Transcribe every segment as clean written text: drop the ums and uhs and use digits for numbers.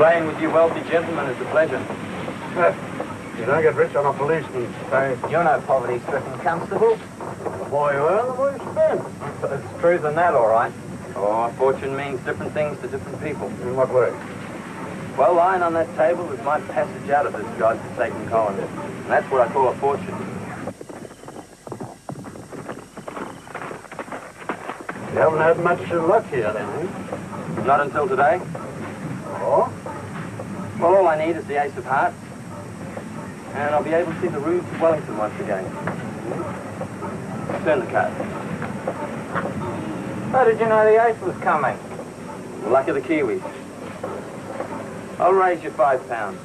Playing with you wealthy gentlemen is a pleasure. You don't get rich on a policeman's pay. You're no poverty-stricken constable. The more you earn, the more you spend. There's truth in that, all right. Oh, fortune means different things to different people. In what way? Well, lying on that table is my passage out of this godforsaken colony. And that's what I call a fortune. You haven't had much luck here, then, eh? Not until today. Oh? Well, all I need is the ace of hearts. And I'll be able to see the roofs of Wellington once again. Turn the card. How did you know the ace was coming? The luck of the Kiwis. I'll raise you £5.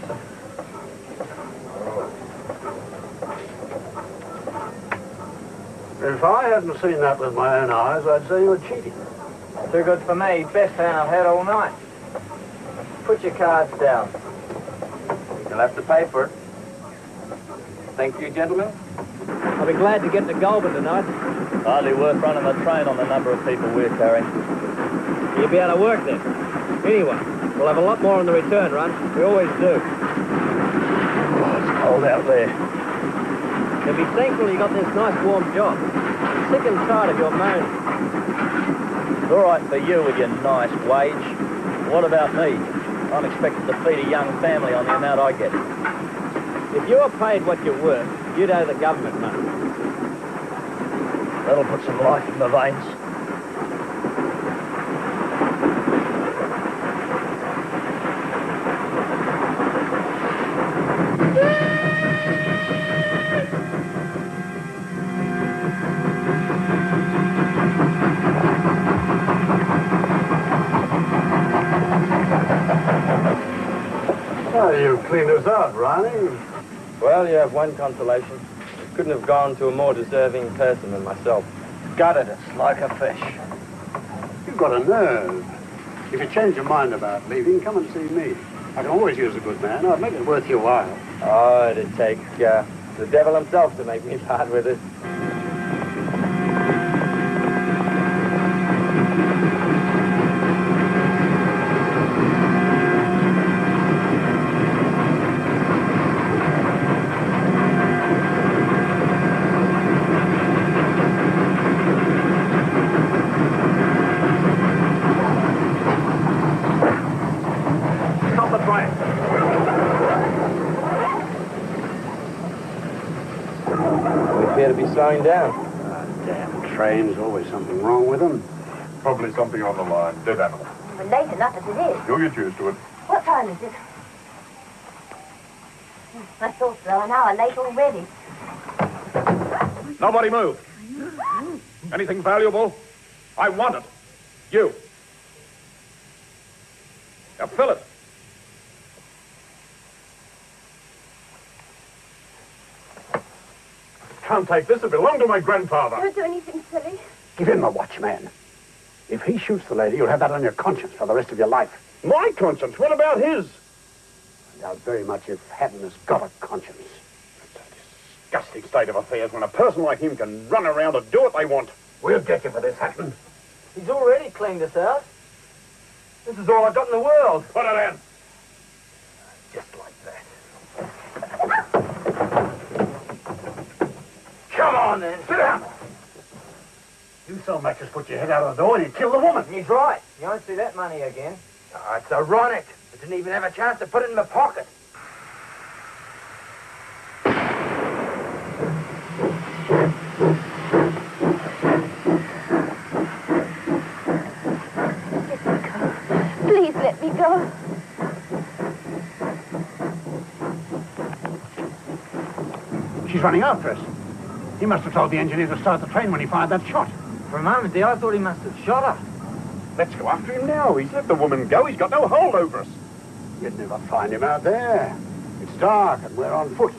If I hadn't seen that with my own eyes, I'd say you were cheating. Too good for me. Best hand I've had all night. Put your cards down. You'll have to pay for it. Thank you, gentlemen. I'll be glad to get to Goulburn tonight. Hardly worth running the train on the number of people we're carrying. You'll be able to work then. Anyway, we'll have a lot more on the return run. We always do. Oh, it's cold out there. You'll be thankful you got this nice warm job. Sick and tired of your moaning. It's all right for you with your nice wage. What about me? I'm expected to feed a young family on the amount I get. If you were paid what you're worth, you'd owe the government money. That'll put some life in the veins. Well, you cleaned us out, Ronnie. Well, you have one consolation. You couldn't have gone to a more deserving person than myself. Gutted us like a fish. You've got a nerve. If you change your mind about leaving, come and see me. I can always use a good man. I'd make it worth your while. Oh, it'd take the devil himself to make me part with it. To be slowing down. Damn trains, always something wrong with them. Probably something on the line. Dead animal. We're late enough as it is. You'll get used to it. What time is it? I thought so, an hour late already. Nobody move. Anything valuable? I want it. You. Now fill it. Can't take this. It belonged to my grandfather. Don't do anything silly. Give him a watch, man. If he shoots the lady, you'll have that on your conscience for the rest of your life. My conscience? What about his? I doubt very much if Hatton has got a conscience. It's a disgusting state of affairs when a person like him can run around and do what they want. We'll get you for this, Hatton. He's already cleaned us out. This is all I've got in the world. Put it in. Just like that. Come on, then. Sit down. You so much as put your head out of the door and you kill the woman. He's right. You won't see that money again. Oh, it's ironic. I didn't even have a chance to put it in my pocket. Please let me go. She's running after us. He must have told the engineer to start the train when he fired that shot. For a moment there, I thought he must have shot her. Let's go after him now. He's let the woman go. He's got no hold over us. You'd never find him out there. It's dark and we're on foot.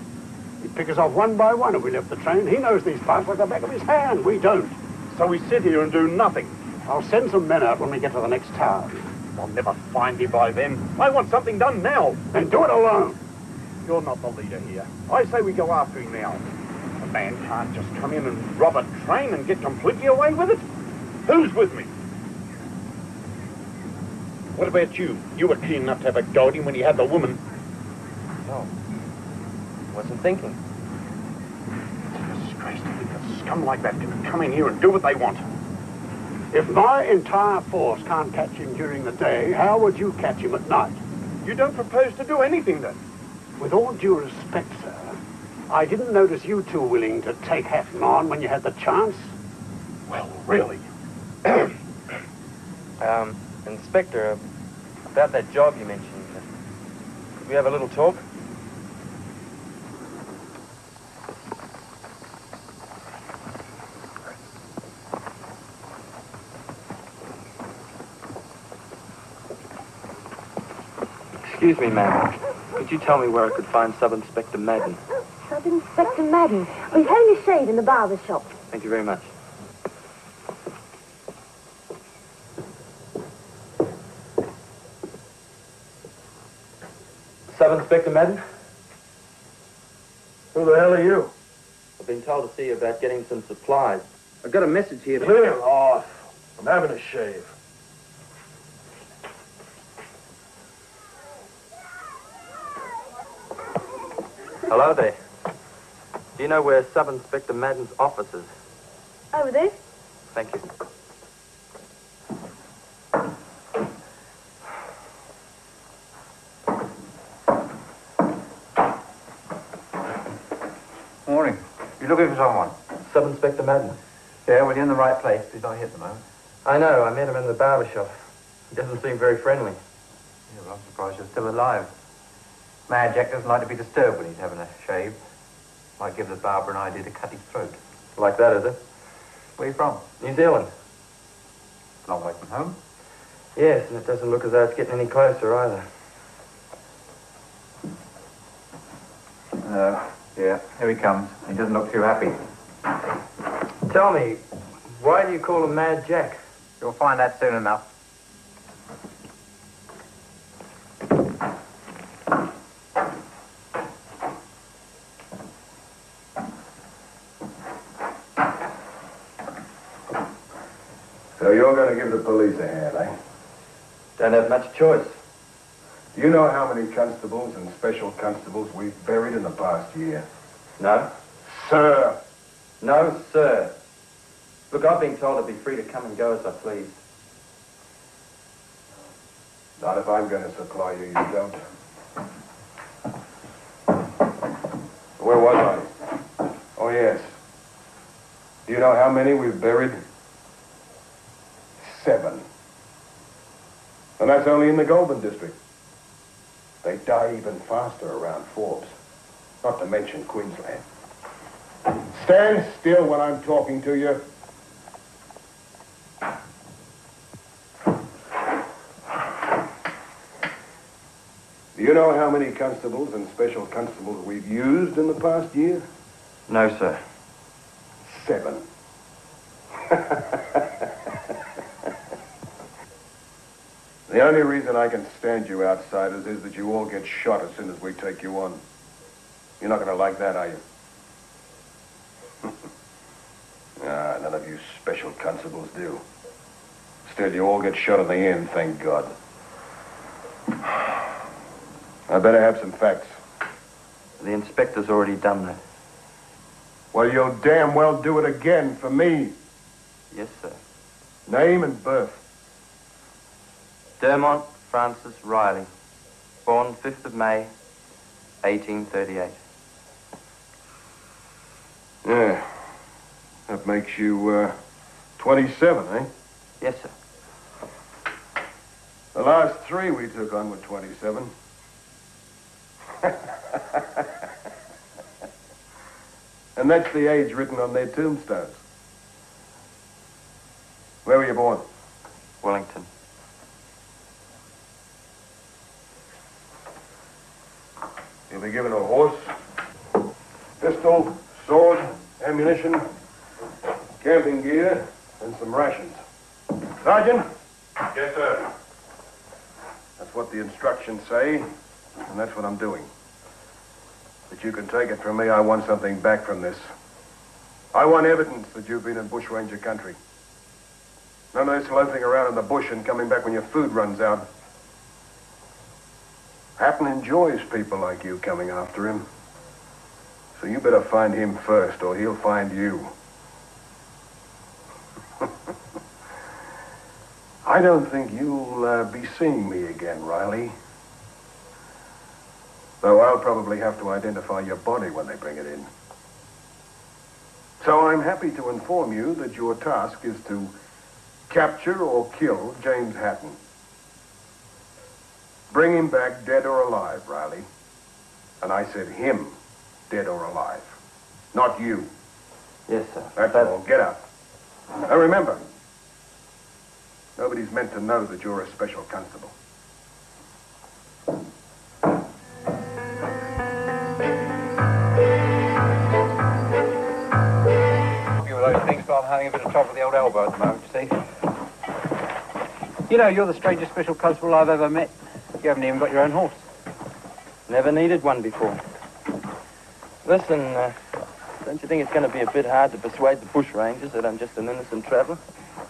He'd pick us off one by one if we left the train. He knows these parts like the back of his hand. We don't. So we sit here and do nothing. I'll send some men out when we get to the next town. I'll never find him by then. I want something done now. Then do it alone. You're not the leader here. I say we go after him now. A man can't just come in and rob a train and get completely away with it. Who's with me? What about you? You were keen enough to have a go at him when he had the woman. No. Wasn't thinking. Disgrace to think a scum like that can come in here and do what they want. If my entire force can't catch him during the day, how would you catch him at night? You don't propose to do anything then? With all due respect, sir, I didn't notice you two willing to take Hatton on when you had the chance. Well, really? Inspector, about that job you mentioned, could we have a little talk? Excuse me, ma'am. Could you tell me where I could find Sub-Inspector Madden? Sub-Inspector Madden. Oh, he's having a shave in the barber shop. Thank you very much. Sub-Inspector Madden? Who the hell are you? I've been told to see you about getting some supplies. I've got a message here. Clear off. I'm having a shave. Hello there. Do you know where Sub-Inspector Madden's office is? Over there? Thank you. Morning. You looking for someone? Sub-Inspector Madden. Yeah, well, you're in the right place. He's not here at the moment. I know. I met him in the barber shop. He doesn't seem very friendly. Yeah, well, I'm surprised you're still alive. Mad Jack doesn't like to be disturbed when he's having a shave. Might give the barber an idea to cut his throat. Like that, is it? Where are you from? New Zealand. Long way from home. Yes, and it doesn't look as though it's getting any closer either. Yeah, here he comes. He doesn't look too happy. Tell me, why do you call him Mad Jack? You'll find that soon enough. So you're going to give the police a hand, eh? Don't have much choice. Do you know how many constables and special constables we've buried in the past year? No? Sir! No, sir. Look, I've been told to be free to come and go as I please. Not if I'm going to supply you, you don't. Where was I? Oh, yes. Do you know how many we've buried? 7. And that's only in the Goulburn district. They die even faster around Forbes, not to mention Queensland. Stand still when I'm talking to you. Do you know how many constables and special constables we've used in the past year? No, sir. 7. The only reason I can stand you outsiders is that you all get shot as soon as we take you on. You're not going to like that, are you? None of you special constables do. Instead, you all get shot in the end, thank God. I better have some facts. The inspector's already done that. Well, you'll damn well do it again for me. Yes, sir. Name and birth. Dermont Francis Riley, born 5th of May, 1838. Yeah. That makes you, 27, eh? Yes, sir. The last 3 we took on were 27. And that's the age written on their tombstones. Where were you born? Wellington. You'll be given a horse, pistol, sword, ammunition, camping gear, and some rations. Sergeant? Yes, sir. That's what the instructions say, and that's what I'm doing. But you can take it from me, I want something back from this. I want evidence that you've been in Bushranger country. None of this loafing around in the bush and coming back when your food runs out. Hatton enjoys people like you coming after him. So you better find him first, or he'll find you. I don't think you'll be seeing me again, Riley. Though I'll probably have to identify your body when they bring it in. So I'm happy to inform you that your task is to capture or kill James Hatton. Bring him back dead or alive, Riley. And I said him, dead or alive. Not you. Yes, sir. That's all. Get up. Now remember, nobody's meant to know that you're a special constable. Those things, but I'm having a bit of trouble with the old elbow at the moment, you see. You know, you're the strangest special constable I've ever met. You haven't even got your own horse. Never needed one before. Listen, don't you think it's going to be a bit hard to persuade the Bushrangers that I'm just an innocent traveller?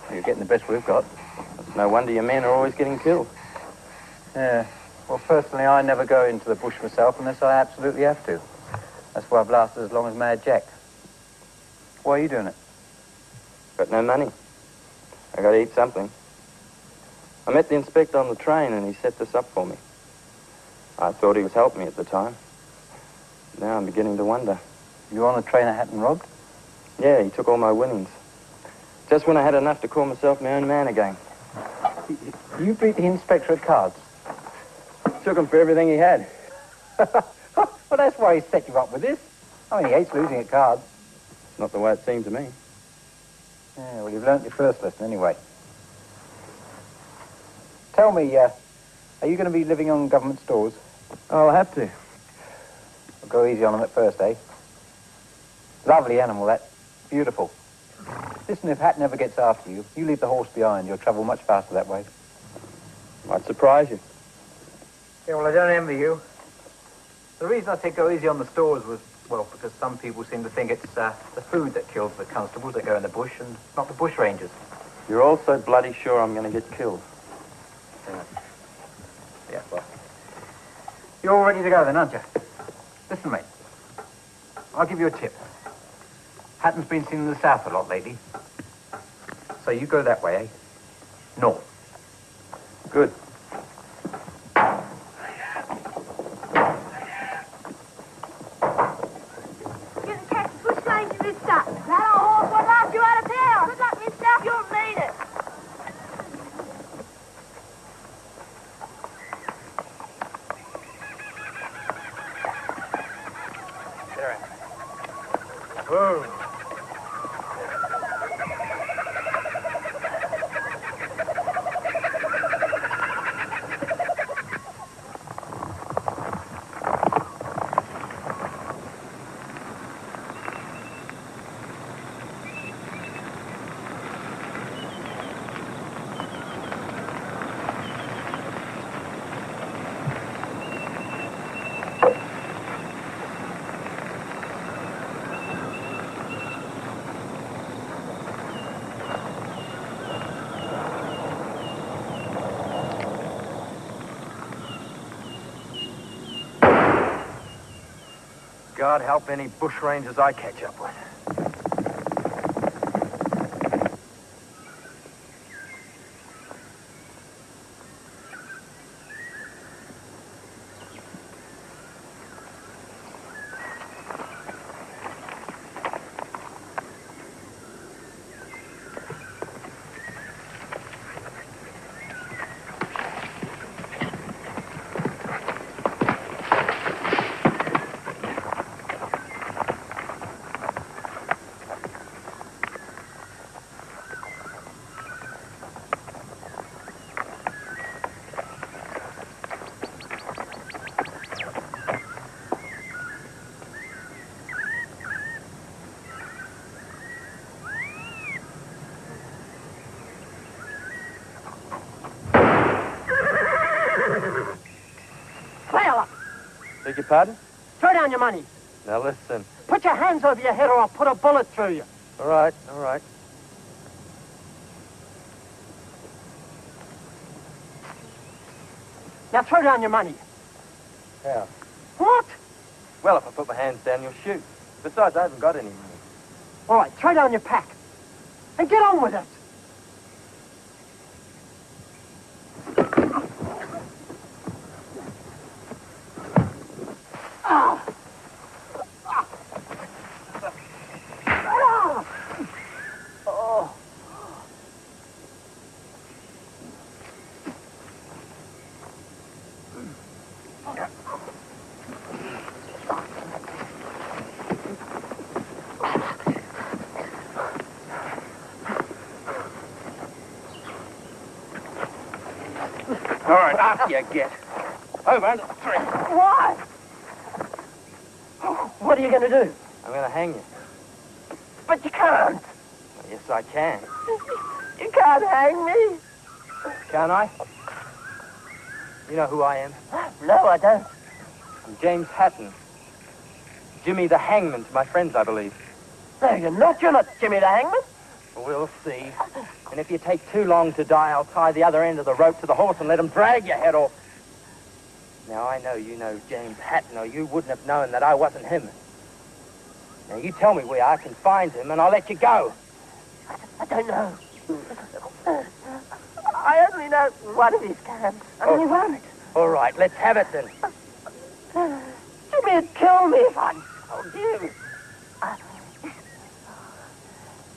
You're getting the best we've got. It's no wonder your men are always getting killed. Yeah. Well, personally, I never go into the bush myself unless I absolutely have to. That's why I've lasted as long as Mad Jack. Why are you doing it? Got no money. I got to eat something. I met the inspector on the train and he set this up for me. I thought he was helping me at the time. Now I'm beginning to wonder. You were on the train at Hatton robbed? Yeah, he took all my winnings. Just when I had enough to call myself my own man again. You beat the inspector at cards? Took him for everything he had. Well, that's why he set you up with this. I mean, he hates losing at cards. Not the way it seemed to me. Yeah, well, you've learnt your first lesson anyway. Tell me, are you going to be living on government stores? I'll have to. I'll go easy on them at first, eh? Lovely animal, that. Beautiful. Listen, if Hatton ever gets after you, you leave the horse behind. You'll travel much faster that way. Might surprise you. Yeah, well, I don't envy you. The reason I said go easy on the stores was, well, because some people seem to think it's the food that kills the constables that go in the bush and not the bushrangers. You're all so bloody sure I'm going to get killed. Yeah, well. You're all ready to go then, aren't you? Listen, mate. I'll give you a tip. Hatton's been seen in the south a lot lately. So you go that way, eh? North. Good. You can catch the Bushranger this time. That old horse will knock you out of town. Good luck, mister. You'll need it. Whoa. God help any bushrangers I catch up with. Beg your pardon? Throw down your money. Now listen. Put your hands over your head or I'll put a bullet through you. All right, all right. Now throw down your money. How? What? Well, if I put my hands down, you'll shoot. Besides, I haven't got any more. All right, throw down your pack. And get on with it. All right, after you get. Over under 3. Why? What are you going to do? I'm going to hang you. But you can't. Yes, I can. You can't hang me. Can't I? You know who I am? No, I don't. I'm James Hatton. Jimmy the Hangman to my friends, I believe. No, you're not. You're not Jimmy the Hangman. We'll see. And if you take too long to die, I'll tie the other end of the rope to the horse and let him drag your head off. Now, I know you know James Hatton, or you wouldn't have known that I wasn't him. Now, you tell me where I can find him, and I'll let you go. I don't know. I only know one of his calves. Only one. All right, let's have it then. Jimmy'd kill me if I told you.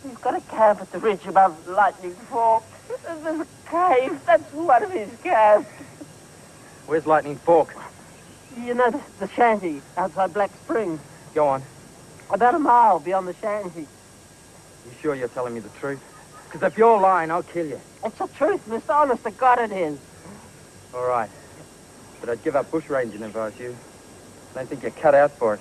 He's got a camp at the ridge above Lightning Fork. There's a cave. That's one of his calves. Where's Lightning Fork? You know the shanty outside Black Spring? Go on. About a mile beyond the shanty. You sure you're telling me the truth? Because if you're lying, I'll kill you. It's the truth, mister. Honest to God it is. All right. But I'd give up bushranging if I was you. I don't think you're cut out for it.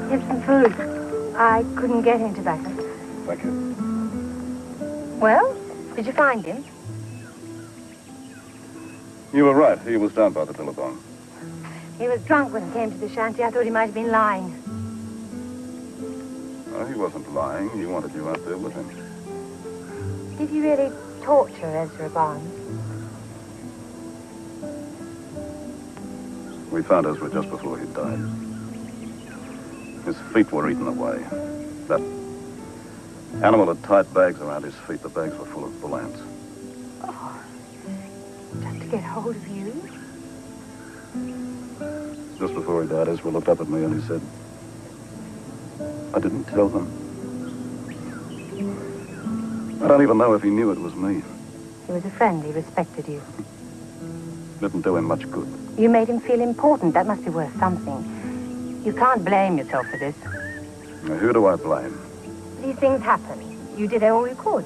Here's some food. I couldn't get him tobacco. Thank you. Well, did you find him? You were right. He was down by the billabong. He was drunk when he came to the shanty. I thought he might have been lying. No, he wasn't lying. He wanted you out there with him. Did you really torture Ezra Barnes? We found Ezra just before he died. His feet were eaten away. That animal had tied bags around his feet. The bags were full of bull ants. Oh, just to get hold of you? Just before he died, Ezra looked up at me and he said, I didn't tell them. I don't even know if he knew it was me. He was a friend. He respected you. Didn't do him much good. You made him feel important. That must be worth something. You can't blame yourself for this. Now, who do I blame? These things happen. You did all you could.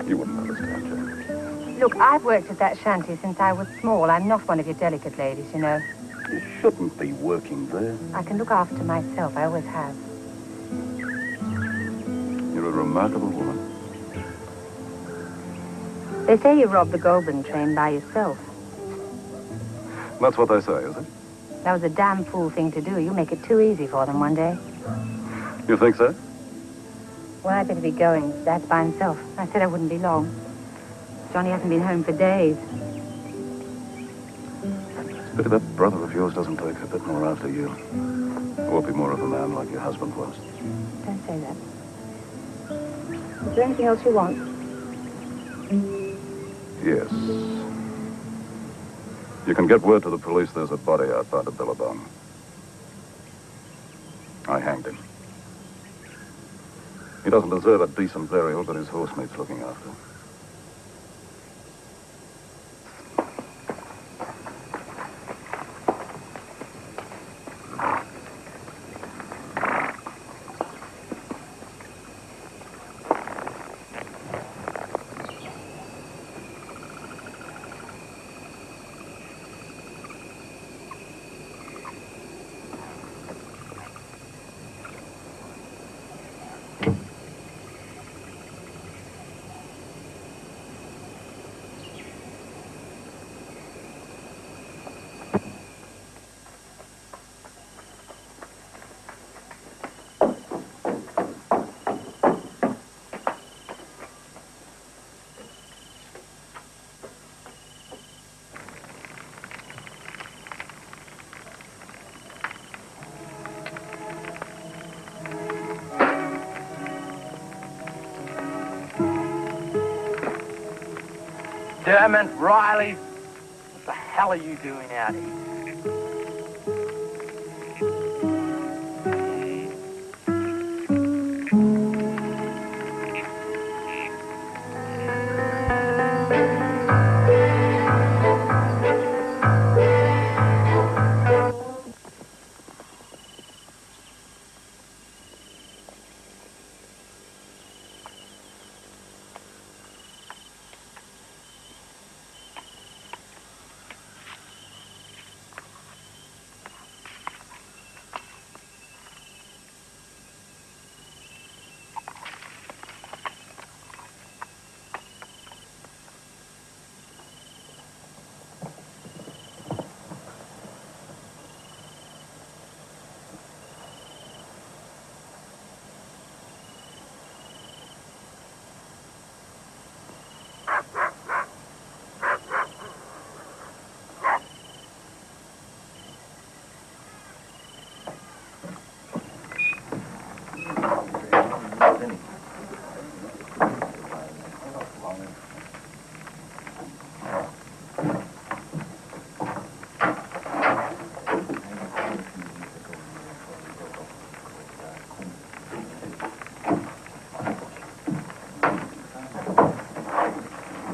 You wouldn't understand, Jane. Look, I've worked at that shanty since I was small. I'm not one of your delicate ladies, you know. You shouldn't be working there. I can look after myself. I always have. You're a remarkable woman. They say you robbed the Goulburn train by yourself. That's what they say, is it? That was a damn fool thing to do. You make it too easy for them one day. You think so? Well, I'd better be going. Dad's by himself. I said I wouldn't be long. Johnny hasn't been home for days. It's a pity that brother of yours doesn't take a bit more after you. Or be more of a man like your husband was. Don't say that. Is there anything else you want? Yes. You can get word to the police there's a body out by the billabong. I hanged him. He doesn't deserve a decent burial, but his horse needs looking after. Dermot, Riley, what the hell are you doing out here?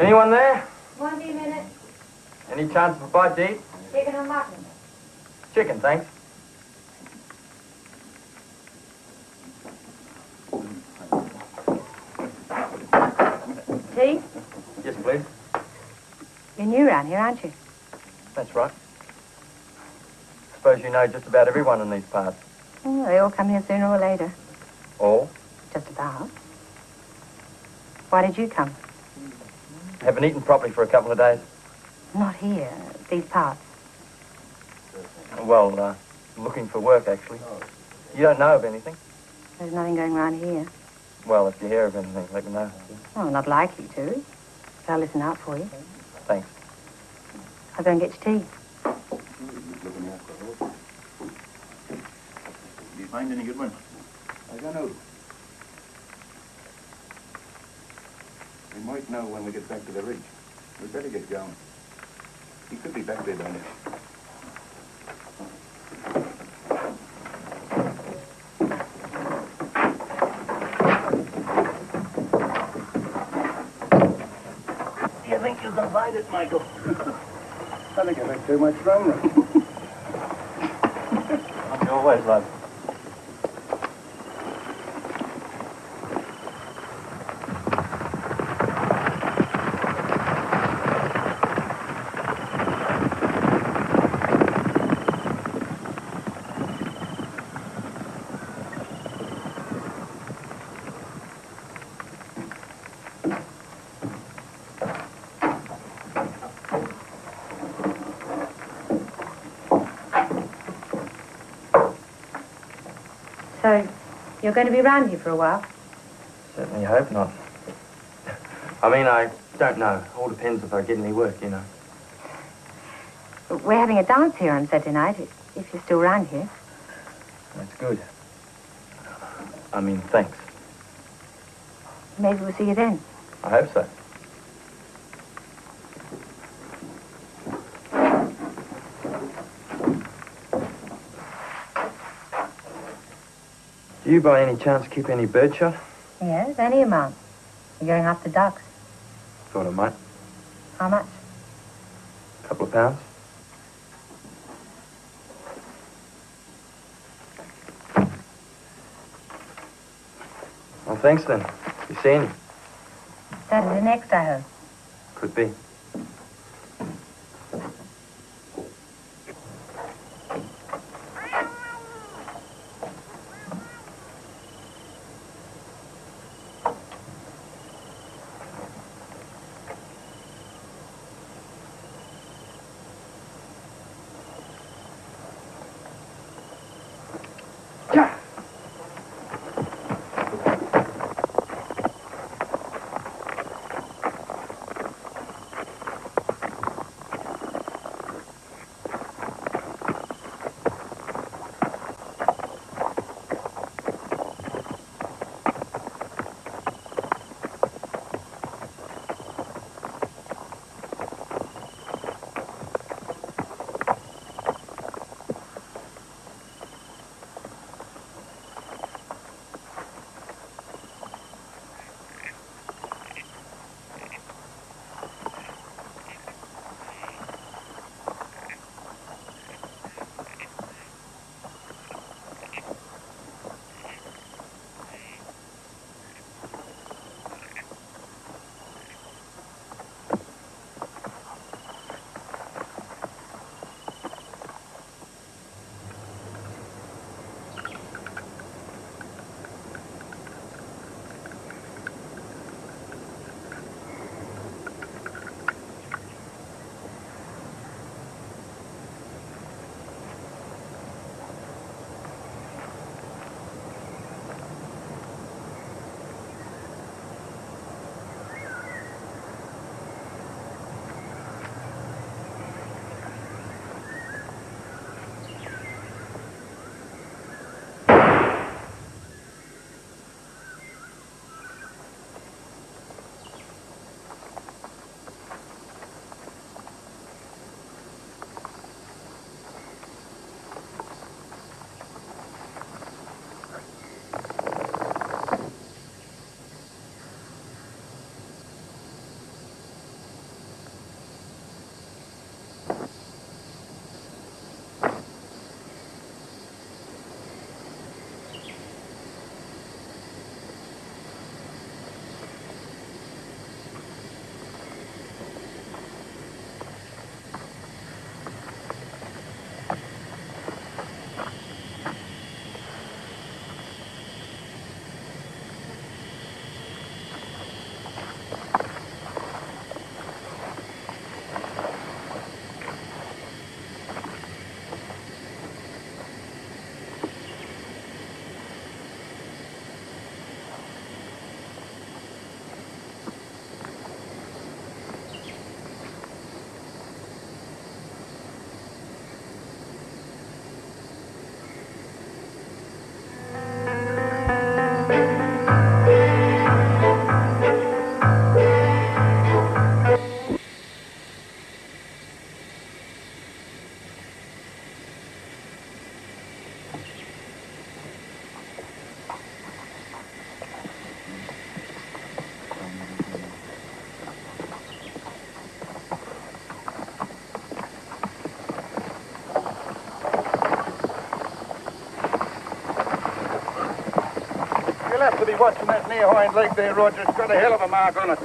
Anyone there? Won't be a minute. Any chance of a bite to eat? Chicken or mutton? Chicken, thanks. Tea? Yes, please. You're new around here, aren't you? That's right. Suppose you know just about everyone in these parts. Oh, they all come here sooner or later. All? Just about. Why did you come? Haven't eaten properly for a couple of days. Not here, these parts. Well, looking for work, actually. You don't know of anything? There's nothing going around here. Well, if you hear of anything, let me know. Oh, not likely to. But I'll listen out for you. Thanks. I'll go and get your tea. Did you find any good ones? I don't know. We might know when we get back to the ridge. We'd better get going. He could be back there by now. Do you think you can find it, Michael? I think I've had too much rum. I'm your always, lad. So, you're going to be around here for a while? Certainly hope not. I mean, I don't know. All depends if I get any work, you know. We're having a dance here on Saturday night, if you're still around here. That's good. I mean, thanks. Maybe we'll see you then. I hope so. Do you by any chance keep any birdshot? Yes, any amount. You're going after ducks. Thought I might. How much? A couple of pounds. Well, thanks then. You see any? Saturday next, I hope. Could be. He'll have to be watching that near hind leg there, Roger. It's got a hell of a mark on it.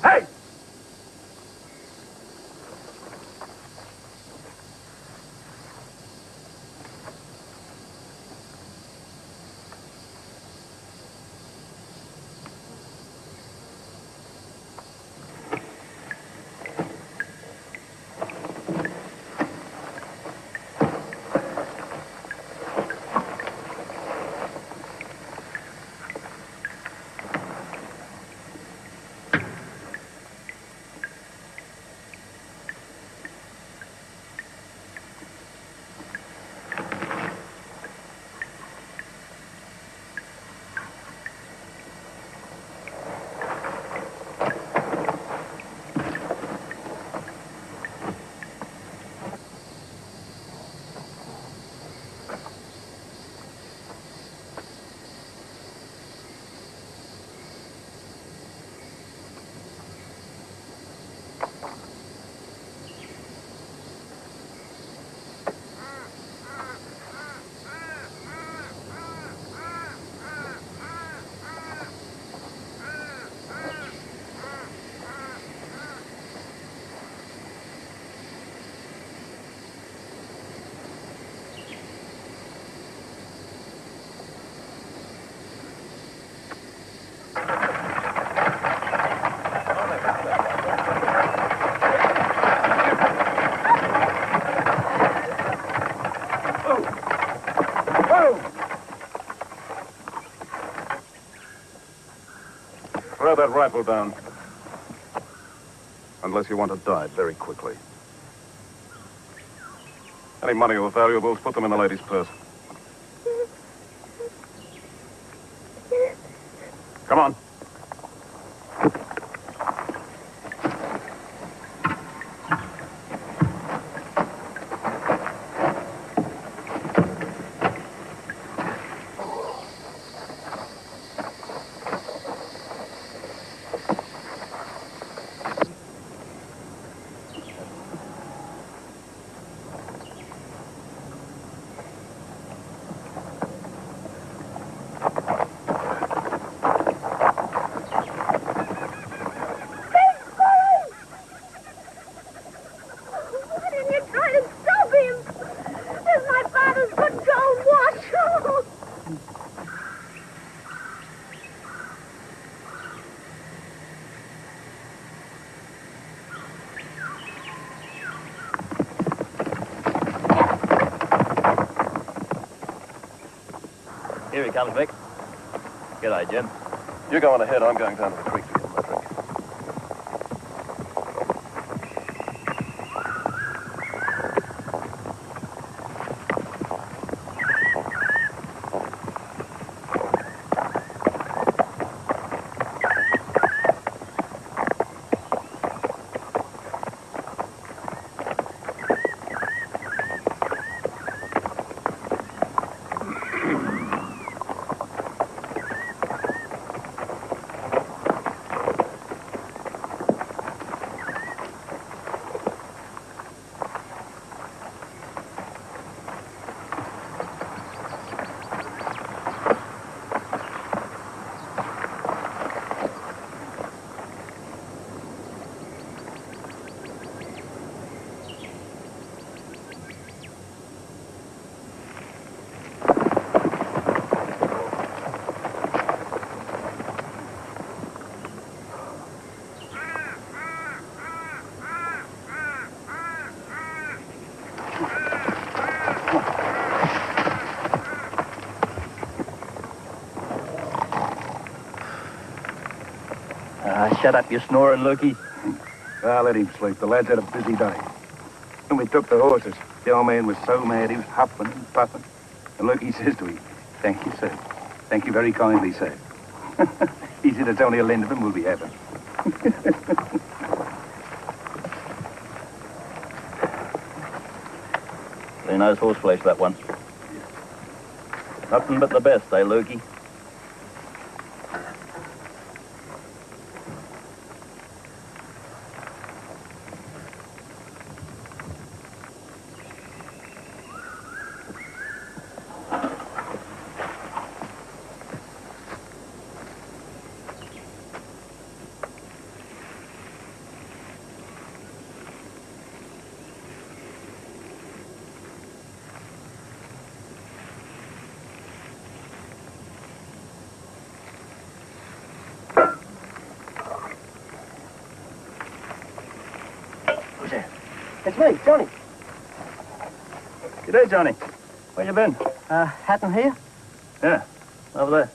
Hey! Throw that rifle down. Unless you want to die very quickly. Any money or valuables, put them in the lady's purse. Come on. Here he comes, Vic. G'day, Jim. You go on ahead. I'm going down to the creek to get my drink. Shut up, you snoring, Lukey. I'll let him sleep. The lad's had a busy day. When we took the horses, the old man was so mad he was huffing and puffing. And Lukey says to him, "Thank you, sir. Thank you very kindly, sir." He said it's only a lend of him we'll be having. He knows horseflesh, that one. Nothing but the best, eh, Lukey? It's me, Johnny. G'day, Johnny. Where you been? Hatton here? Yeah, over there.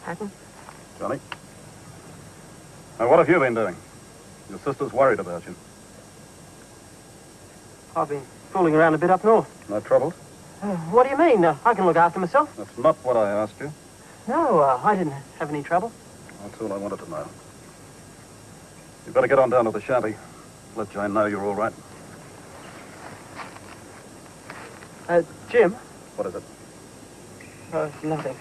Hatton? Johnny? Now, what have you been doing? Your sister's worried about you. I've been fooling around a bit up north. No trouble? What do you mean? I can look after myself. That's not what I asked you. No, I didn't have any trouble. That's all I wanted to know. You better get on down to the shanty. Let Jane know you're all right. Jim? What is it? Nothing.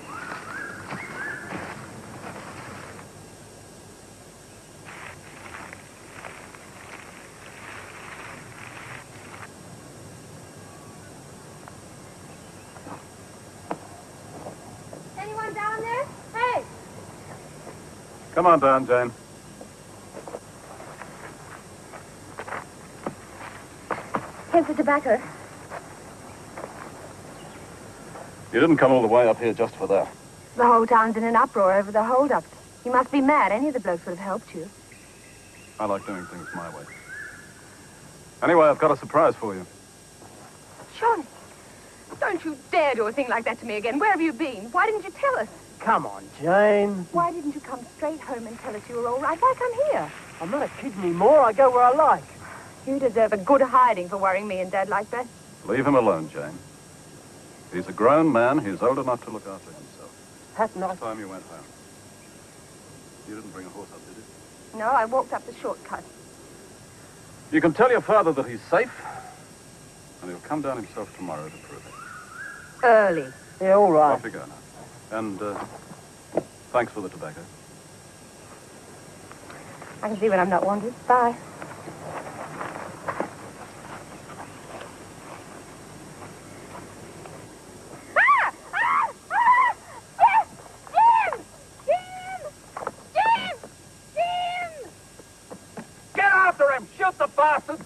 Anyone down there? Hey! Come on down, Jane. Here's the tobacco. You didn't come all the way up here just for that. The whole town's in an uproar over the hold-up. You must be mad. Any of the blokes would have helped you. I like doing things my way. Anyway, I've got a surprise for you. Johnny, don't you dare do a thing like that to me again. Where have you been? Why didn't you tell us? Come on, Jane. Why didn't you come straight home and tell us you were all right? Why come here? I'm not a kid anymore. I go where I like. You deserve a good hiding for worrying me and Dad like that. Leave him alone, Jane. He's a grown man. He's old enough to look after himself. Hatton, Last time you went home. You didn't bring a horse up, did you? No, I walked up the shortcut. You can tell your father that he's safe, and he'll come down himself tomorrow to prove it. Early. Yeah, all right. Off you go now. And, thanks for the tobacco. I can see when I'm not wanted. Bye. Get after him! Shoot the bastard!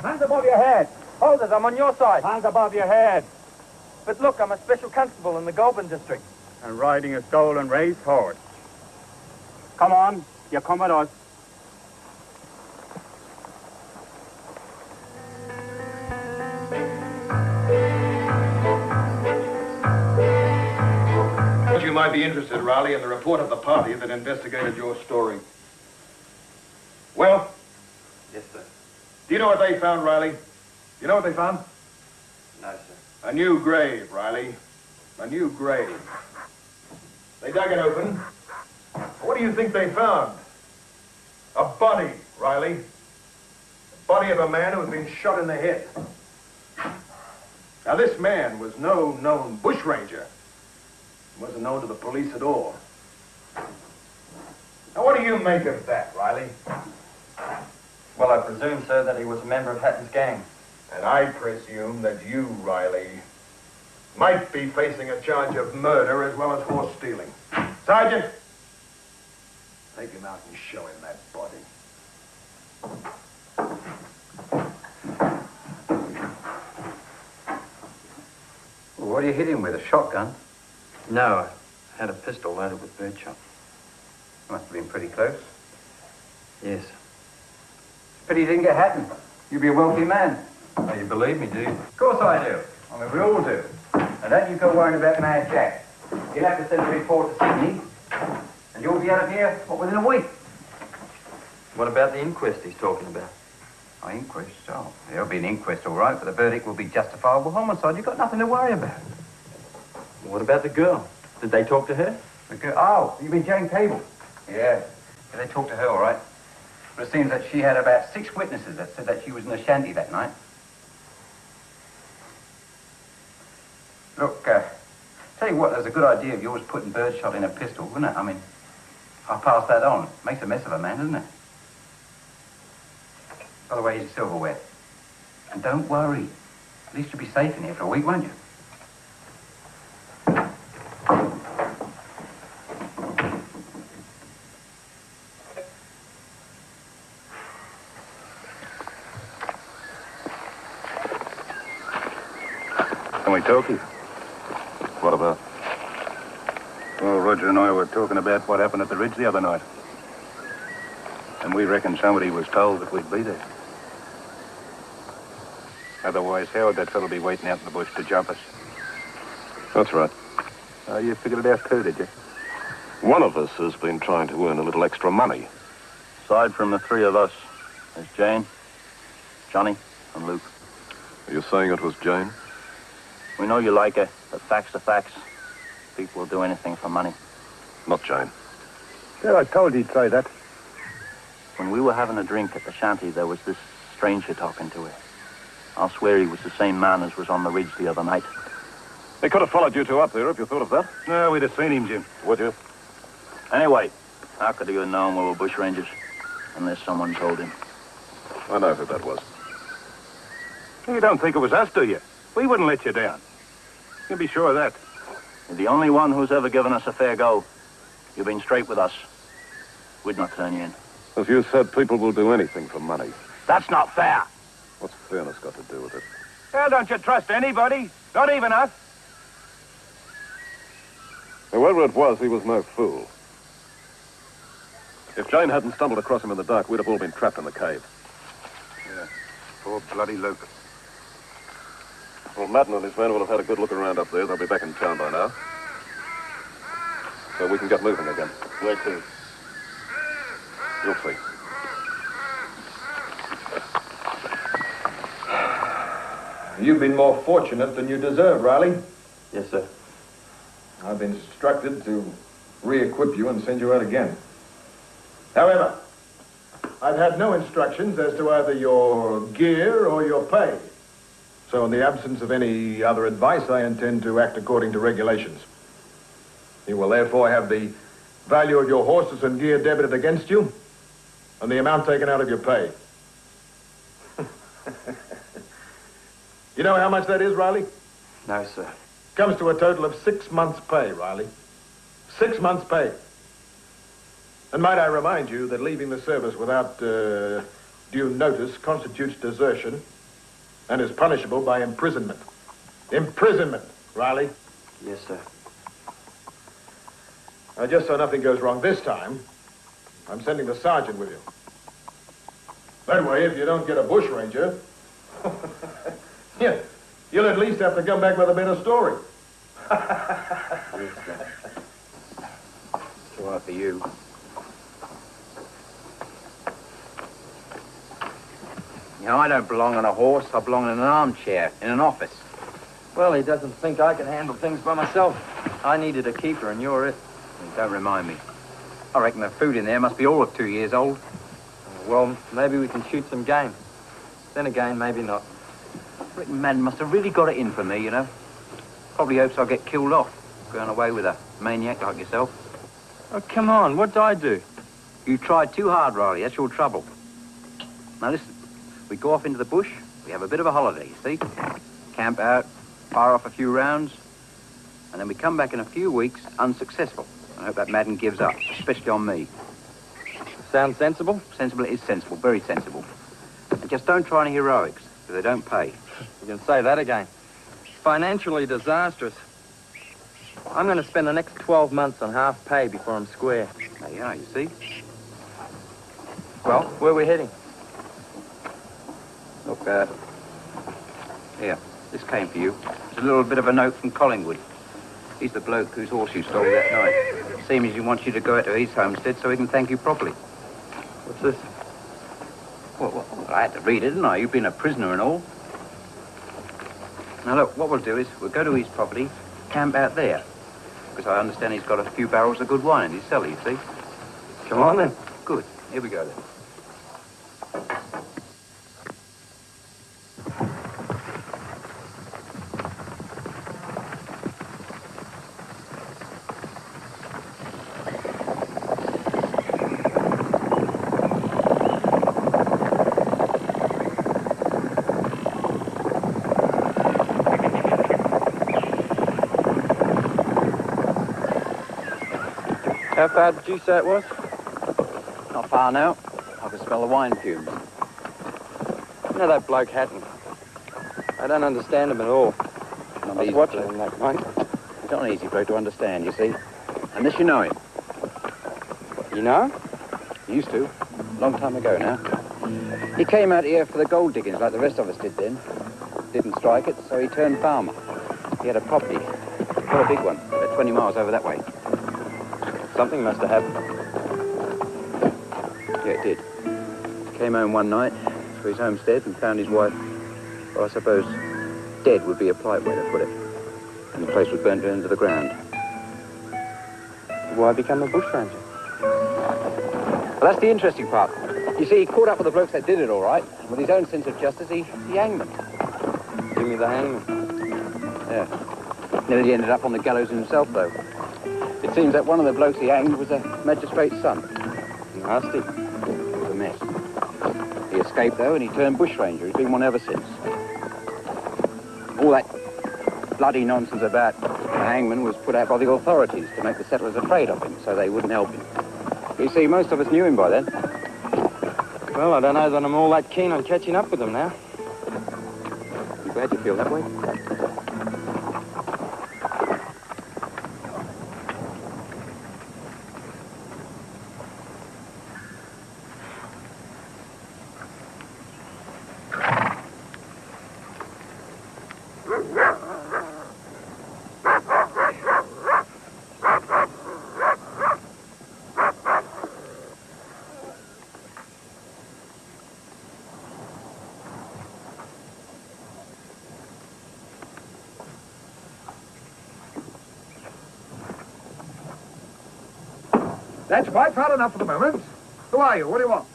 Hands above your head. Hold it, I'm on your side. Hands above your head. But look, I'm a special constable in the Goulburn district. And riding a stolen race horse. Come on, you come with us. But you might be interested, Riley, in the report of the party that investigated your story. Well? Yes, sir. Do you know what they found, Riley? You know what they found? No, sir. A new grave, Riley. A new grave. They dug it open. What do you think they found? A body, Riley. The body of a man who had been shot in the head. Now, this man was no known bushranger. He wasn't known to the police at all. Now, what do you make of that, Riley? Well, I presume, sir, that he was a member of Hatton's gang. And I presume that you, Riley, might be facing a charge of murder as well as horse stealing. Sergeant, take him out and show him that body. Well, what do you hit him with, a shotgun? No, I had a pistol loaded with birdshot. Must have been pretty close. Yes. Pity you didn't get Hatton. You'd be a wealthy man. Oh, you believe me, do you? Of course I do. I mean, we all do. And don't you go worrying about Mad Jack. You'll have to send a report to Sydney, and you'll be out of here, within a week. What about the inquest he's talking about? Oh, inquest? Oh, there'll be an inquest, all right, but the verdict will be justifiable homicide. You've got nothing to worry about. What about the girl? Did they talk to her? The girl? Oh, you mean Jane Cable? Yeah. They talked to her, all right. But it seems that she had about 6 witnesses that said that she was in the shanty that night. Look, tell you what, there's a good idea of yours putting birdshot in a pistol, wouldn't it? I mean, I'll pass that on. Makes a mess of a man, doesn't it? By the way, here's your silverware. And don't worry. At least you'll be safe in here for a week, won't you? Can we talk here? What about? Well, Roger and I were talking about what happened at the ridge the other night. And we reckon somebody was told that we'd be there. Otherwise, how would that fellow be waiting out in the bush to jump us? That's right. You figured it out too, did you? One of us has been trying to earn a little extra money. Aside from the 3 of us, there's Jane, Johnny, and Luke. Are you saying it was Jane? We know you like her, but facts are facts. People will do anything for money. Not Jane. Yeah, I told you he'd say that. When we were having a drink at the shanty, there was this stranger talking to her. I'll swear he was the same man as was on the ridge the other night. They could have followed you two up there if you thought of that. No, we'd have seen him, Jim. Would you? Anyway, how could he have known we were bushrangers? Unless someone told him. I know who that was. You don't think it was us, do you? We wouldn't let you down. You can be sure of that. You're the only one who's ever given us a fair go. You've been straight with us. We'd not turn you in. As you said, people will do anything for money. That's not fair. What's fairness got to do with it? Well, don't you trust anybody? Not even us? Whoever it was, he was no fool. If Jane hadn't stumbled across him in the dark, we'd have all been trapped in the cave. Yeah. Poor bloody Luke. Well, Madden and his men will have had a good look around up there. They'll be back in town by now. So we can get moving again. Where to? You'll see. You've been more fortunate than you deserve, Riley. Yes, sir. I've been instructed to re-equip you and send you out again. However, I've had no instructions as to either your gear or your pay. So in the absence of any other advice, I intend to act according to regulations. You will therefore have the value of your horses and gear debited against you and the amount taken out of your pay. You know how much that is, Riley? No, sir. Comes to a total of 6 months' pay, Riley. 6 months' pay. And might I remind you that leaving the service without due notice constitutes desertion and is punishable by imprisonment. Imprisonment, Riley. Yes, sir. Now, just so nothing goes wrong this time, I'm sending the sergeant with you. That way, if you don't get a bushranger, yeah, you'll at least have to come back with a better story. Yes, sir. Too hard for you. You know, I don't belong on a horse. I belong in an armchair in an office. Well, he doesn't think I can handle things by myself. I needed a keeper, and you're it. Don't remind me. I reckon the food in there must be all of 2 years old. Well, maybe we can shoot some game. Then again, maybe not. I reckon man must have really got it in for me, you know. Probably hopes I'll get killed off, going away with a maniac like yourself. Oh, come on. What did I do? You tried too hard, Riley. That's your trouble. Now, listen. We go off into the bush. We have a bit of a holiday, you see? Camp out, fire off a few rounds, and then we come back in a few weeks unsuccessful. I hope that Madden gives up, especially on me. Sounds sensible? Sensible, it is sensible, very sensible. And just don't try any heroics, because they don't pay. You can say that again. Financially disastrous. I'm going to spend the next 12 months on half pay before I'm square. There you are, you see? Well, where are we heading? Look, here, this came for you. It's a little bit of a note from Collingwood. He's the bloke whose horse you stole that night. Seems he wants you to go out to his homestead so he can thank you properly. What's this? Well, I had to read it, didn't I? You've been a prisoner and all. Now, look, what we'll do is we'll go to his property, camp out there. Because I understand he's got a few barrels of good wine in his cellar, you see. Come on, then. Good. Here we go, then. How far did you say it was? Not far now. I can smell the wine fumes. You know that bloke Hatton? I don't understand him at all. I was watching him that night. He's not an easy bloke to understand, you see. Unless you know him. You know? He used to. A long time ago now. He came out here for the gold diggings like the rest of us did then. Didn't strike it, so he turned farmer. He had a property. Quite a big one. About 20 miles over that way. Something must have happened. Yeah, it did. He came home one night to his homestead and found his wife, well, I suppose dead would be a polite way to put it. And the place was burnt into the ground. Why become a bushranger? Well, that's the interesting part. You see, he caught up with the blokes that did it all right. With his own sense of justice, he hanged them. Give me the hangman. Yeah. Nearly ended up on the gallows himself, though. It seems that one of the blokes he hanged was a magistrate's son. Nasty. It was a mess. He escaped, though, and he turned bushranger. He's been one ever since. All that bloody nonsense about the hangman was put out by the authorities to make the settlers afraid of him, so they wouldn't help him. You see, most of us knew him by then. Well, I don't know that I'm all that keen on catching up with him now. I'm glad you feel that way. That's quite far enough for the moment. Who are you? What do you want?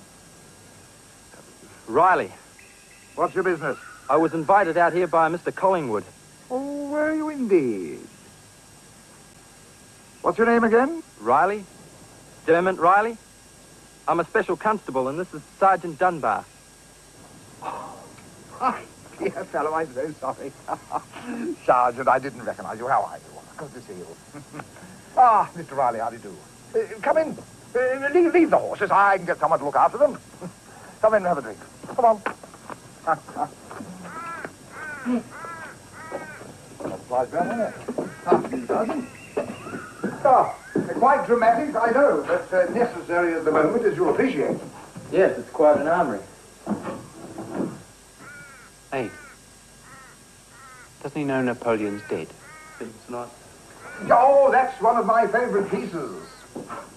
Riley. What's your business? I was invited out here by Mr. Collingwood. Oh, were you indeed? What's your name again? Riley? Dermot Riley? I'm a special constable, and this is Sergeant Dunbar. Oh, dear fellow, I'm so sorry. Sergeant, I didn't recognize you. How are you? Good to see you. Ah, Mr. Riley, how do you do? Come in. Leave the horses. I can get someone to look after them. Come in and have a drink. Come on. Applies well, isn't it? Half a dozen. Ah, quite dramatic, I know, but necessary at the moment, as you'll appreciate. Yes, it's quite an armory. Hey, doesn't he know Napoleon's dead? Seems nice. Oh, that's one of my favorite pieces.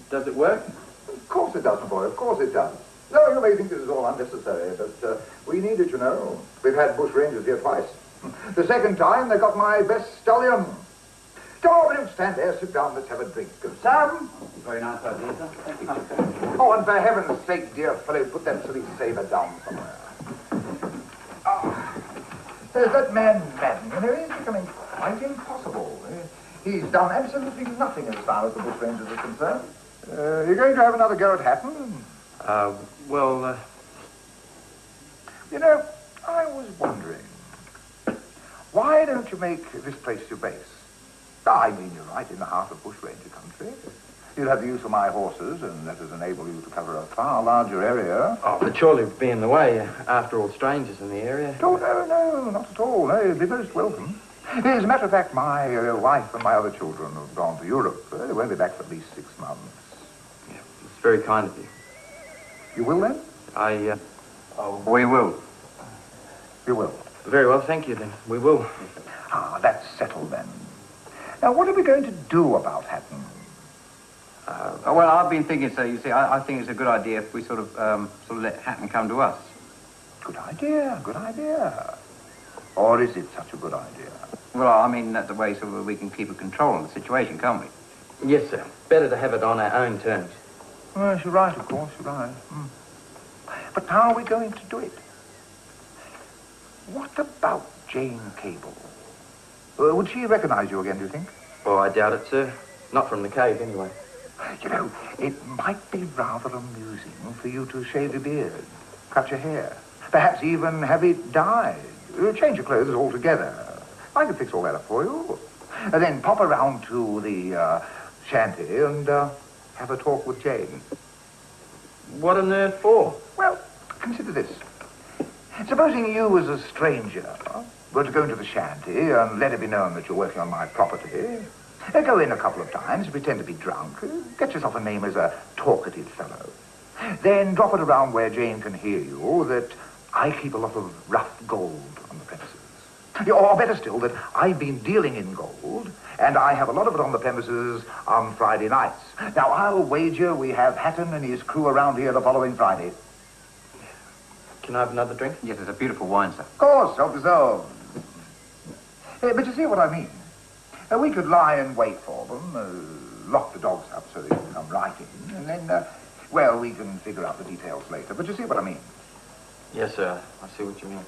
Does it work? Of course it does, my boy, of course it does. No, you may think this is all unnecessary, but we need it, you know. We've had Bushrangers here twice. The second time, they got my best stallion. Come on, don't stand there, sit down, let's have a drink. Sam? Very nice idea, sir. Thank you. Oh, and for heaven's sake, dear fellow, put that silly saber down somewhere. There's that man Madden, you know, he's becoming quite impossible. He's done absolutely nothing as far as the Bushrangers are concerned. You're going to have another go at Hatton? You know, I was wondering, why don't you make this place your base? I mean, you're right in the heart of Bushranger country. You'll have the use of my horses, and that will enable you to cover a far larger area. Oh, but surely we'd be in the way. After all, strangers in the area. Oh, no, not at all. No, you'll be most welcome. As a matter of fact, my wife and my other children have gone to Europe. They won't be back for at least 6 months. Yeah, it's very kind of you. You will, then? We will. You will. Very well, thank you, then. We will. Ah, that's settled, then. Now, what are we going to do about Hatton? Well, I've been thinking, sir, you see, I think it's a good idea if we sort of let Hatton come to us. Good idea, good idea. Or is it such a good idea? Well, I mean, that's the way so that we can keep a control on the situation, can't we? Yes, sir. Better to have it on our own terms. Well, you're right, of course, you're right. But how are we going to do it? What about Jane Cable? Would she recognize you again, do you think? Oh, I doubt it, sir. Not from the cave, anyway. You know, it might be rather amusing for you to shave your beard, cut your hair, perhaps even have it dyed, change your clothes altogether. I could fix all that up for you. And then pop around to the shanty and have a talk with Jane. What on earth for? Well, consider this. Supposing you as a stranger were to go into the shanty and let it be known that you're working on my property, go in a couple of times, pretend to be drunk, get yourself a name as a talkative fellow. Then drop it around where Jane can hear you that I keep a lot of rough gold on the premises. Or better still, that I've been dealing in gold, and I have a lot of it on the premises on Friday nights. Now, I'll wager we have Hatton and his crew around here the following Friday. Can I have another drink? Yes, it's a beautiful wine, sir. Of course, self-resolved. But you see what I mean? We could lie and wait for them, lock the dogs up so they can come right in, and then, well, we can figure out the details later. But you see what I mean? Yes, sir. I see what you mean.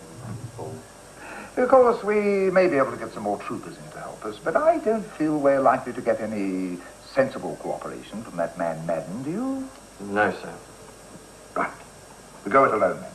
Of course, we may be able to get some more troopers in to help us, but I don't feel we're likely to get any sensible cooperation from that man Madden, do you? No, sir. Right. We go it alone, then.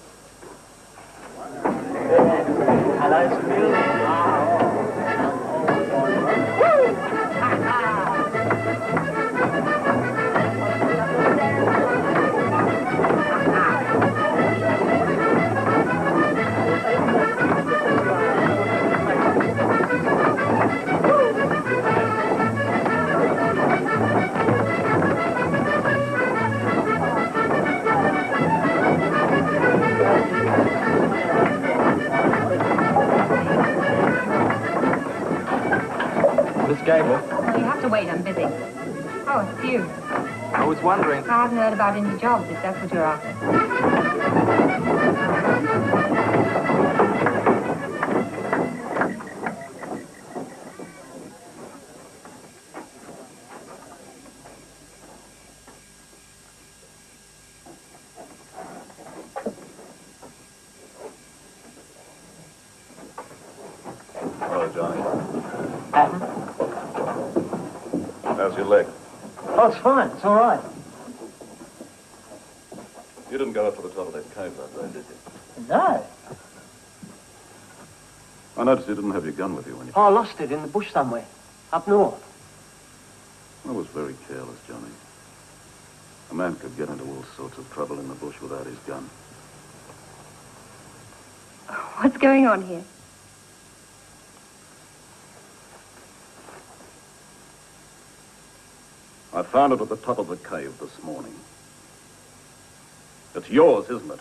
Gable. Well, you have to wait, I'm busy. Oh, it's you. I was wondering. I haven't heard about any jobs, if that's what you're after. Hello, Johnny. How's your leg? Oh, it's fine. It's all right. You didn't go up to the top of that cave that day, did you? No. I noticed you didn't have your gun with you when you... Oh, I lost it in the bush somewhere. Up north. I was very careless, Johnny. A man could get into all sorts of trouble in the bush without his gun. What's going on here? I found it at the top of the cave this morning. It's yours, isn't it?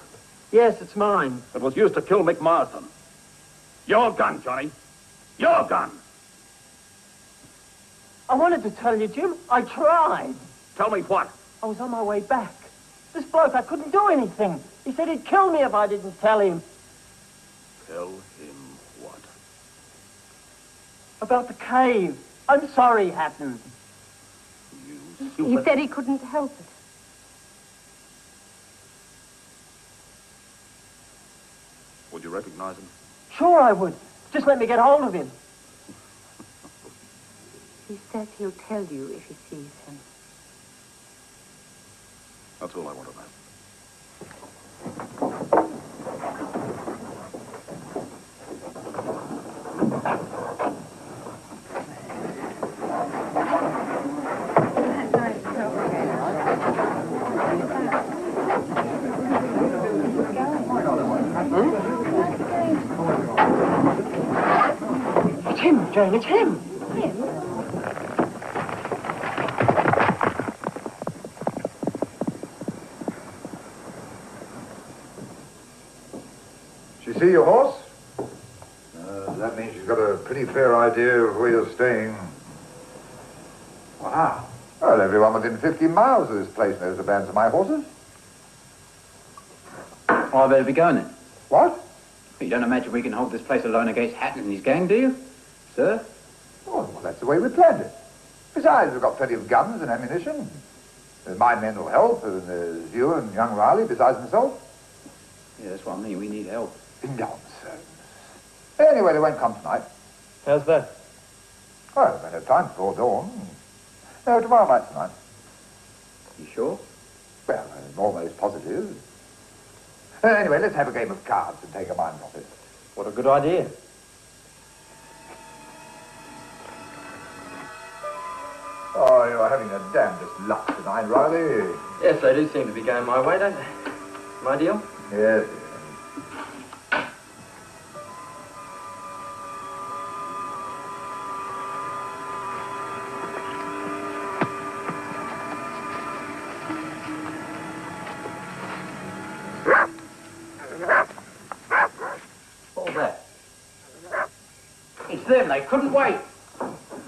Yes, it's mine. It was used to kill Mick Marsden. Your gun, Johnny. Your gun. I wanted to tell you, Jim. I tried. Tell me what? I was on my way back. This bloke, I couldn't do anything. He said he'd kill me if I didn't tell him. Tell him what? About the cave. I'm sorry, Hatton. He said he couldn't help it. Would you recognize him? Sure I would. Just let me get hold of him. He says he'll tell you if he sees him. That's all I want to know. It's him, Jane, it's him. She see your horse? That means she's got a pretty fair idea of where you're staying. Wow. Well, everyone within 15 miles of this place knows the bands of my horses. Oh, I better be going then. What? You don't imagine we can hold this place alone against Hatton and his gang, do you? Sir? Oh, well, that's the way we planned it. Besides, we've got plenty of guns and ammunition. My men will help, and there's you and young Riley, besides myself. Yeah, that's what I mean. We need help. Nonsense. Anyway, they won't come tonight. How's that? Well, they have time before dawn. No, tomorrow night tonight. You sure? Well, I'm almost positive. Anyway, let's have a game of cards and take our minds off it. What a good idea. Oh, you're having the damnedest luck tonight, Riley. Yes, they do seem to be going my way, don't they? My deal? Yes. What was that? It's them. They couldn't wait.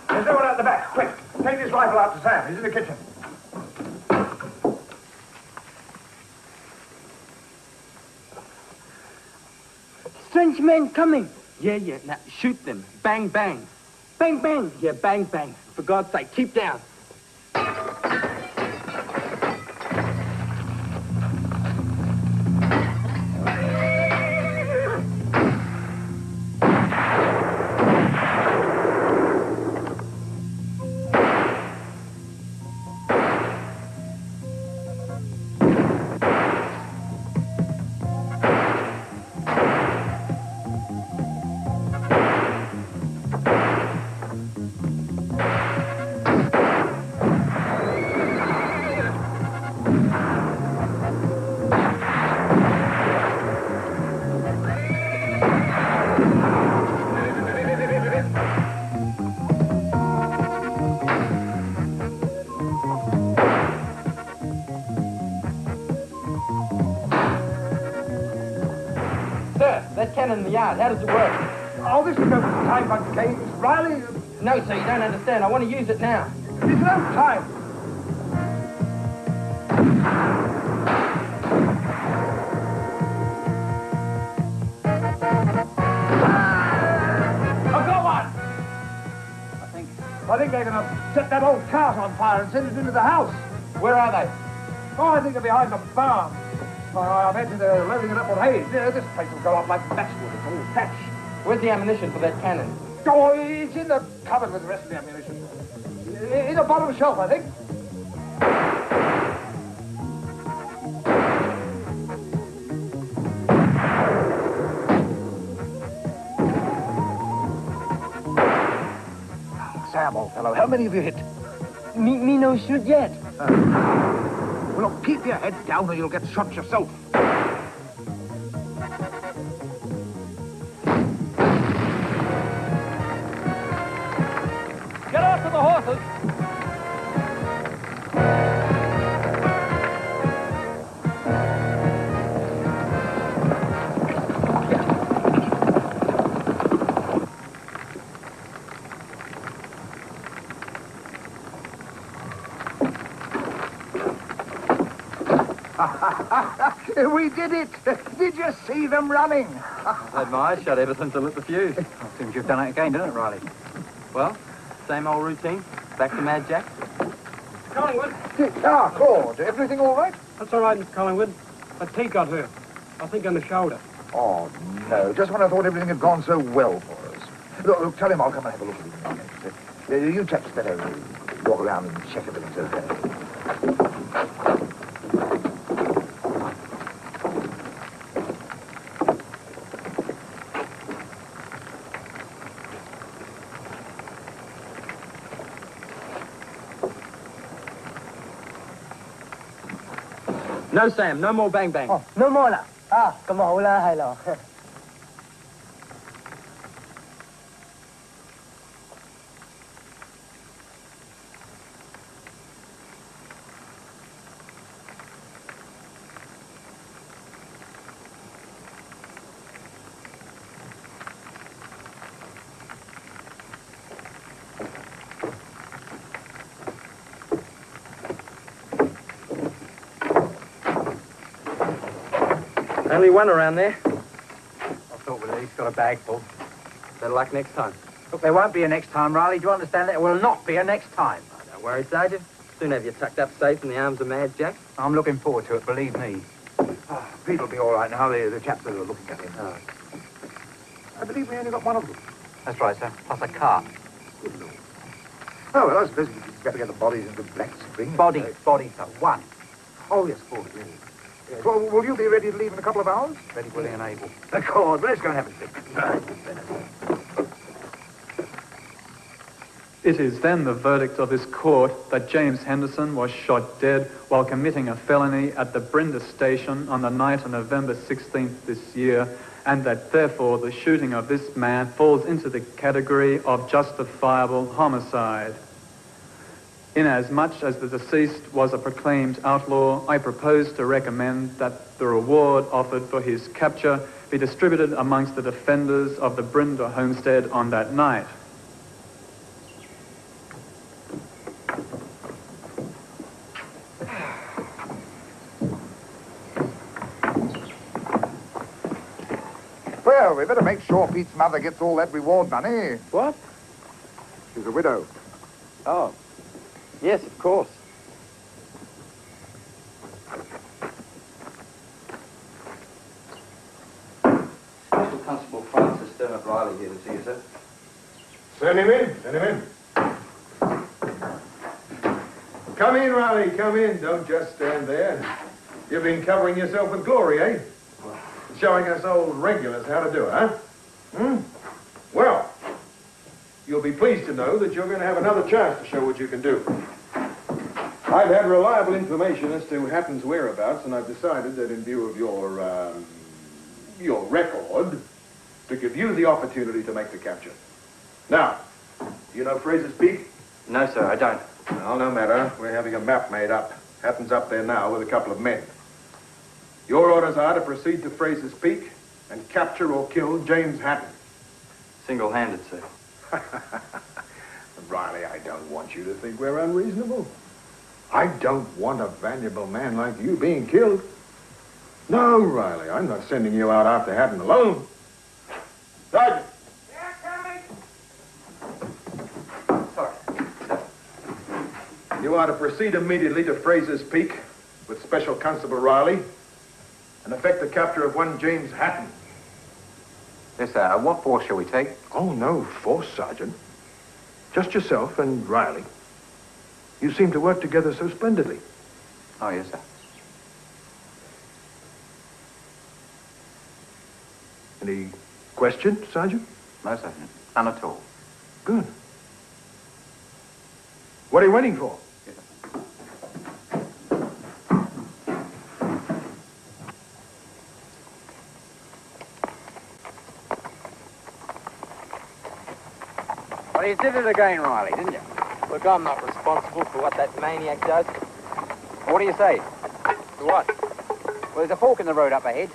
There's no one out the back. Quick, take this rifle out to Sam. He's in the kitchen. Strange men coming. Yeah. Now, shoot them. Bang, bang. Bang, bang. Yeah, bang, bang. For God's sake, keep down. That cannon in the yard, how does it work? Oh, this is no time for games, Riley. No, sir, you don't understand. I want to use it now. There's no time. Oh, go on! I think they're going to set that old cart on fire and send it into the house. Where are they? Oh, I think they're behind the barn. Oh, I imagine they're loading it up with hay. Yeah, this place will go up like matchwood. It's all thatch. Where's the ammunition for that cannon? Oh, it's in the cupboard with the rest of the ammunition. In the bottom shelf, I think. Sam, old fellow, how many have you hit? Me no shoot yet. Well, look, keep your head down or you'll get shot yourself. Get after the horses! We did it! Did you see them running? I've had my eyes shut ever since I lit the fuse. Seems you've done it again, doesn't it, Riley? Well, same old routine. Back to Mad Jack. Collingwood? Claude, everything all right? That's all right, Miss Collingwood. But T got hurt. I think on the shoulder. Oh, no. Just when I thought everything had gone so well for us. Look, tell him I'll come and have a look at him. You chaps better walk around and check everything's okay. No, Sam. No more bang-bang. Oh, no more là. À,咁好啦，係咯。Only one around there. I thought we'd at least got a bag full. Better luck next time. Look, there won't be a next time, Riley. Do you understand that? There will not be a next time. Oh, don't worry, Sergeant. Soon have you tucked up safe in the arms of Mad Jack. I'm looking forward to it, believe me. Oh, Pete will be all right now. The chaps that are looking at him. Oh. I believe we only got one of them. That's right, sir. Plus a cart. Good Lord. Oh, well, I suppose we better get the bodies into Black Spring. Body for one. Oh, yes, of course, yes. Yes. Well, will you be ready to leave in a couple of hours? Ready, willing, and able. Of course. Let's go and have a sip. It is then the verdict of this court that James Henderson was shot dead while committing a felony at the Brenda station on the night of November 16th this year, and that therefore the shooting of this man falls into the category of justifiable homicide. Inasmuch as the deceased was a proclaimed outlaw, I propose to recommend that the reward offered for his capture be distributed amongst the defenders of the Brenda homestead on that night. Well, we better make sure Pete's mother gets all that reward money. What? She's a widow. Oh, yes, of course. Special Constable Francis Dermot Riley here to see you, sir. Send him in. Send him in. Come in, Riley. Come in. Don't just stand there. You've been covering yourself with glory, eh? Showing us old regulars how to do it, huh? Well, you'll be pleased to know that you're going to have another chance to show what you can do. I've had reliable information as to Hatton's whereabouts, and I've decided that in view of your record, to give you the opportunity to make the capture. Now, you know Fraser's Peak? No, sir, I don't. Well, no matter. We're having a map made up. Hatton's up there now with a couple of men. Your orders are to proceed to Fraser's Peak and capture or kill James Hatton. Single-handed, sir. Riley, I don't want you to think we're unreasonable. I don't want a valuable man like you being killed. No, Riley, I'm not sending you out after Hatton alone. Sergeant! Sorry. You are to proceed immediately to Fraser's Peak with Special Constable Riley and effect the capture of one James Hatton. Yes, sir. What force shall we take? Oh, no force, Sergeant. Just yourself and Riley. You seem to work together so splendidly. Oh, yes, sir. Any questions, Sergeant? No, sir. None at all. Good. What are you waiting for? Well, you did it again, Riley, didn't you? Look, I'm not responsible for what that maniac does. What do you say? For what? Well, there's a fork in the road up ahead.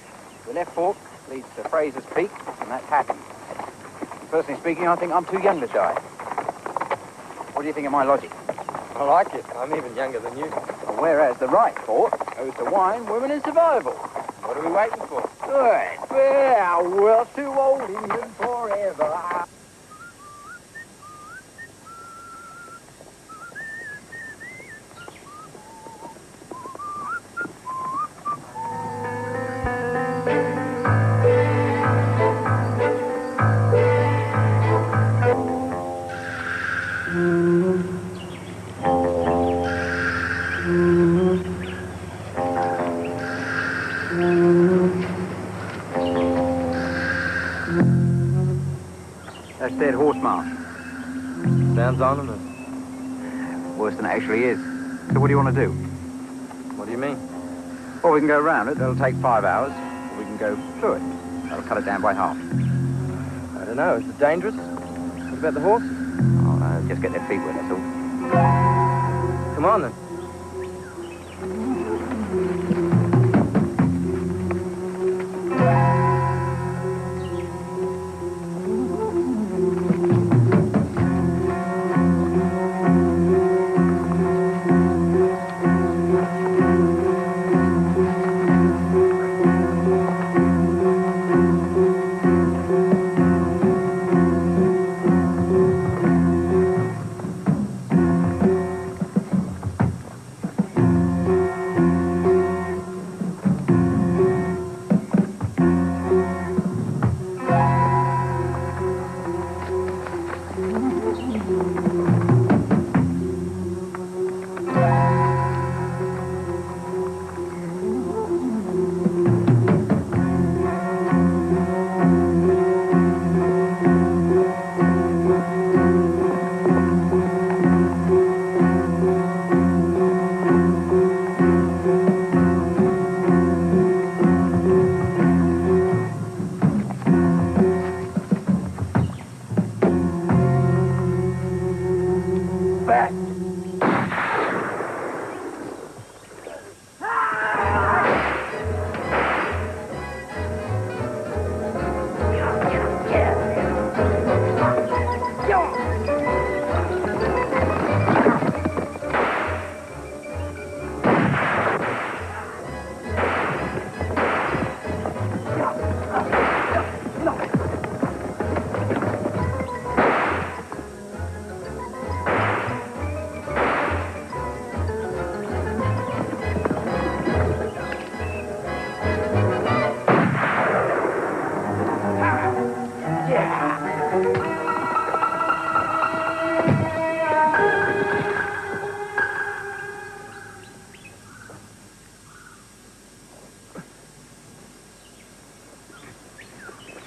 The left fork leads to Fraser's Peak, and that's Hatton. Personally speaking, I think I'm too young to die. What do you think of my logic? I like it. I'm even younger than you. Well, whereas the right fork Ode to wine, women in survival. What are we waiting for? Good. Well, we're too old even forever. That's dead horse mark. Sounds ominous. Worse than it actually is. So what do you want to do? What do you mean? Well, we can go round it. That'll take 5 hours. Or we can go through it. That'll cut it down by half. I don't know. Is it dangerous? What about the horses? Oh, no, just get their feet wet, that's all. Come on, then.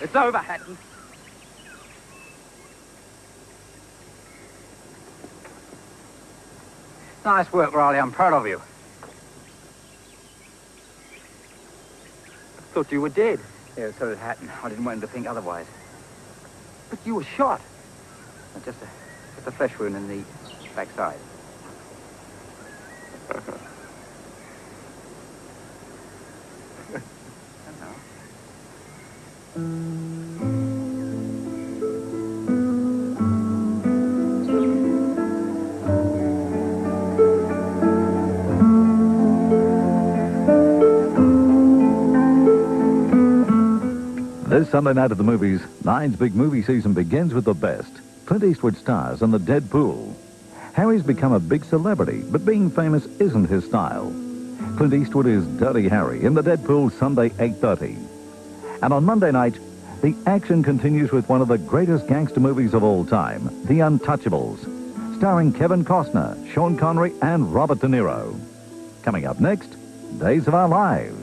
It's over, Hatton. Nice work, Riley. I'm proud of you. I thought you were dead. Yeah, so did Hatton. I didn't want him to think otherwise. But you were shot. Just a flesh wound in the backside. This Sunday night at the movies, Nine's big movie season begins with the best. Clint Eastwood stars in The Dead Pool. Harry's become a big celebrity, but being famous isn't his style. Clint Eastwood is Dirty Harry in The Dead Pool Sunday 8:30. And on Monday night, the action continues with one of the greatest gangster movies of all time, The Untouchables, starring Kevin Costner, Sean Connery, and Robert De Niro. Coming up next, Days of Our Lives.